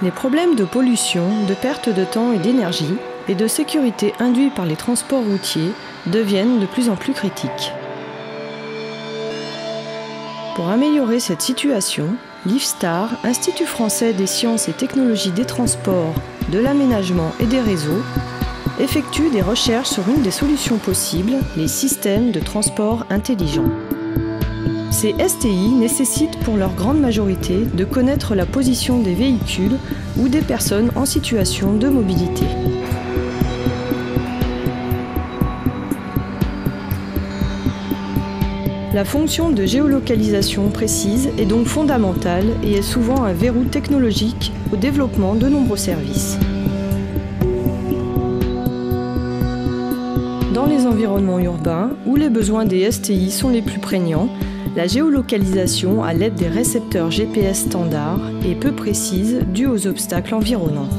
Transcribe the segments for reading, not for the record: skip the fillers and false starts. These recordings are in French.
Les problèmes de pollution, de perte de temps et d'énergie et de sécurité induits par les transports routiers deviennent de plus en plus critiques. Pour améliorer cette situation, l'IFSTAR, Institut français des sciences et technologies des transports, de l'aménagement et des réseaux, effectue des recherches sur une des solutions possibles, les systèmes de transport intelligents. Ces STI nécessitent pour leur grande majorité de connaître la position des véhicules ou des personnes en situation de mobilité. La fonction de géolocalisation précise est donc fondamentale et est souvent un verrou technologique au développement de nombreux services. Dans les environnements urbains, où les besoins des STI sont les plus prégnants, la géolocalisation à l'aide des récepteurs GPS standards est peu précise due aux obstacles environnants.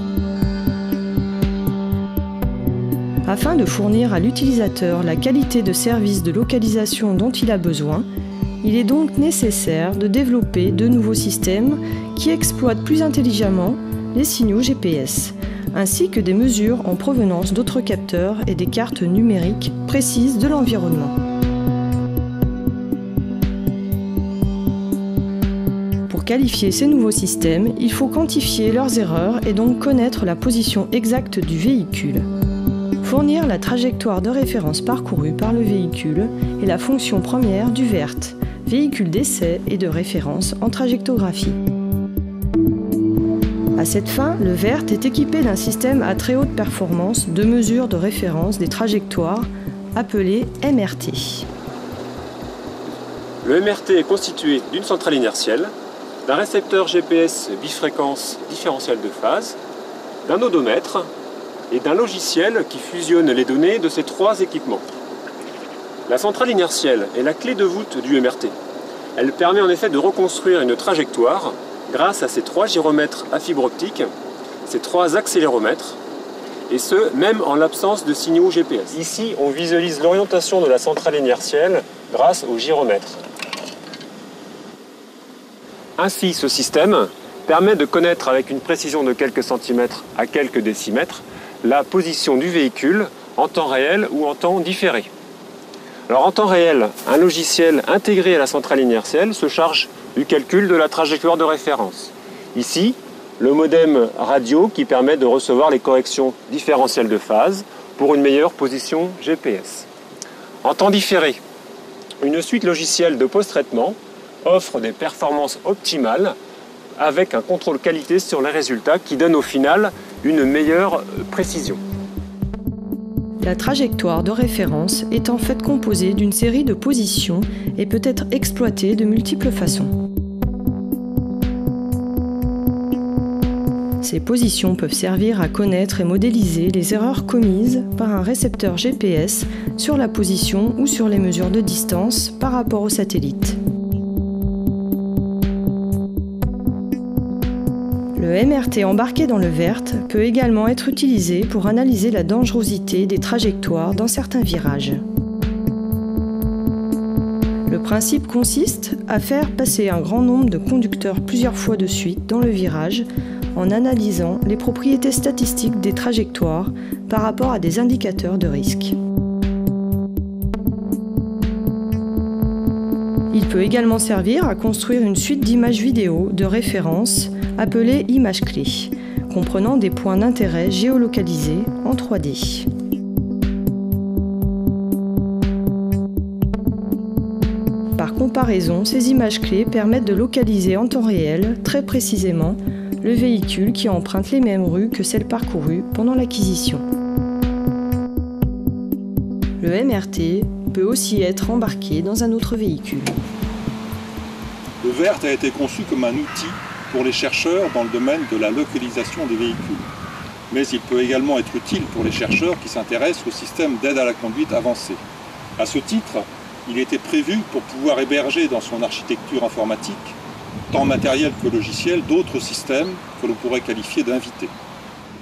Afin de fournir à l'utilisateur la qualité de service de localisation dont il a besoin, il est donc nécessaire de développer de nouveaux systèmes qui exploitent plus intelligemment les signaux GPS, ainsi que des mesures en provenance d'autres capteurs et des cartes numériques précises de l'environnement. Pour qualifier ces nouveaux systèmes, il faut quantifier leurs erreurs et donc connaître la position exacte du véhicule. Fournir la trajectoire de référence parcourue par le véhicule est la fonction première du VERT, véhicule d'essai et de référence en trajectographie. À cette fin, le VERT est équipé d'un système à très haute performance de mesure de référence des trajectoires, appelé MRT. Le MRT est constitué d'une centrale inertielle, d'un récepteur GPS bifréquence différentiel de phase, d'un odomètre et d'un logiciel qui fusionne les données de ces trois équipements. La centrale inertielle est la clé de voûte du MRT. Elle permet en effet de reconstruire une trajectoire grâce à ces trois gyromètres à fibre optique, ces trois accéléromètres, et ce, même en l'absence de signaux GPS. Ici, on visualise l'orientation de la centrale inertielle grâce au gyromètre. Ainsi, ce système permet de connaître avec une précision de quelques centimètres à quelques décimètres la position du véhicule en temps réel ou en temps différé. Alors en temps réel, un logiciel intégré à la centrale inertielle se charge du calcul de la trajectoire de référence. Ici, le modem radio qui permet de recevoir les corrections différentielles de phase pour une meilleure position GPS. En temps différé, une suite logicielle de post-traitement offre des performances optimales avec un contrôle qualité sur les résultats qui donne au final une meilleure précision. La trajectoire de référence est en fait composée d'une série de positions et peut être exploitée de multiples façons. Ces positions peuvent servir à connaître et modéliser les erreurs commises par un récepteur GPS sur la position ou sur les mesures de distance par rapport au satellite. Le MRT embarqué dans le VERT peut également être utilisé pour analyser la dangerosité des trajectoires dans certains virages. Le principe consiste à faire passer un grand nombre de conducteurs plusieurs fois de suite dans le virage en analysant les propriétés statistiques des trajectoires par rapport à des indicateurs de risque. Il peut également servir à construire une suite d'images vidéo de référence appelée images clés, comprenant des points d'intérêt géolocalisés en 3D. Par comparaison, ces images clés permettent de localiser en temps réel, très précisément, le véhicule qui emprunte les mêmes rues que celles parcourues pendant l'acquisition. Le MRT peut aussi être embarqué dans un autre véhicule. Le VERT a été conçu comme un outil pour les chercheurs dans le domaine de la localisation des véhicules. Mais il peut également être utile pour les chercheurs qui s'intéressent au système d'aide à la conduite avancée. À ce titre, il était prévu pour pouvoir héberger dans son architecture informatique, tant matériel que logiciel, d'autres systèmes que l'on pourrait qualifier d'invités.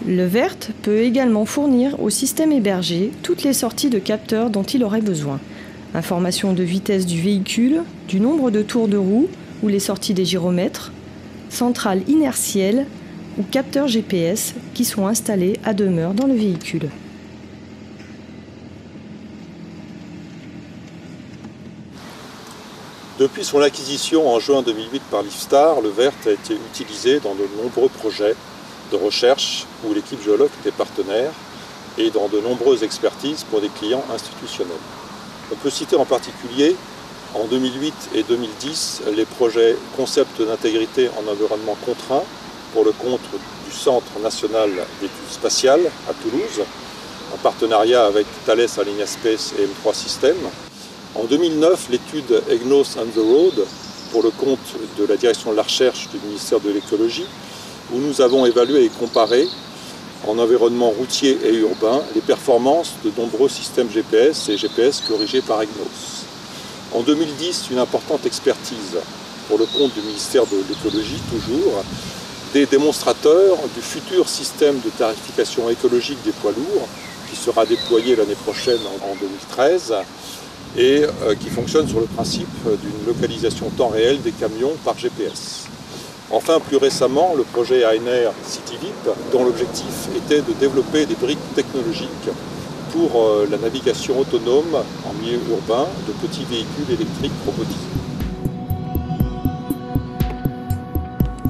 Le VERT peut également fournir au système hébergé toutes les sorties de capteurs dont il aurait besoin. Information de vitesse du véhicule, du nombre de tours de roue ou les sorties des gyromètres, centrale inertielle, ou capteurs GPS qui sont installés à demeure dans le véhicule. Depuis son acquisition en juin 2008 par Lifstar, le VERT a été utilisé dans de nombreux projets de recherche où l'équipe géologue était partenaire et dans de nombreuses expertises pour des clients institutionnels. On peut citer en particulier en 2008 et 2010 les projets concept d'intégrité en environnement contraint pour le compte du Centre national d'études spatiales à Toulouse, en partenariat avec Thales Alenia Space et M3 Systems. En 2009, l'étude EGNOS on the Road pour le compte de la direction de la recherche du ministère de l'écologie, où nous avons évalué et comparé en environnement routier et urbain les performances de nombreux systèmes GPS et GPS corrigés par EGNOS. En 2010, une importante expertise pour le compte du ministère de l'écologie, toujours, des démonstrateurs du futur système de tarification écologique des poids lourds qui sera déployé l'année prochaine en 2013 et qui fonctionne sur le principe d'une localisation temps réel des camions par GPS. Enfin, plus récemment, le projet ANR CityVip, dont l'objectif était de développer des briques technologiques pour la navigation autonome en milieu urbain de petits véhicules électriques robotisés.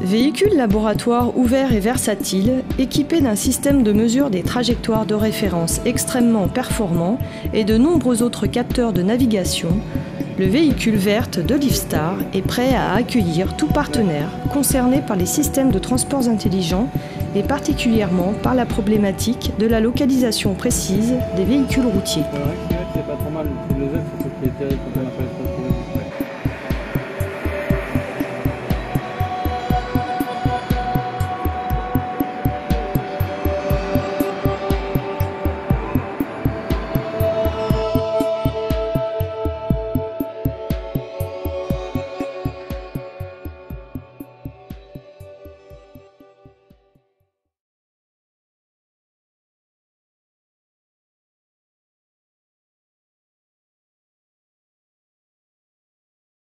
Véhicule laboratoire ouvert et versatile, équipé d'un système de mesure des trajectoires de référence extrêmement performant et de nombreux autres capteurs de navigation, le véhicule VERT de Lifstar est prêt à accueillir tout partenaire concerné par les systèmes de transports intelligents et particulièrement par la problématique de la localisation précise des véhicules routiers. C'est pas trop mal, le Z, c'est ce qui est terrible quand on appelle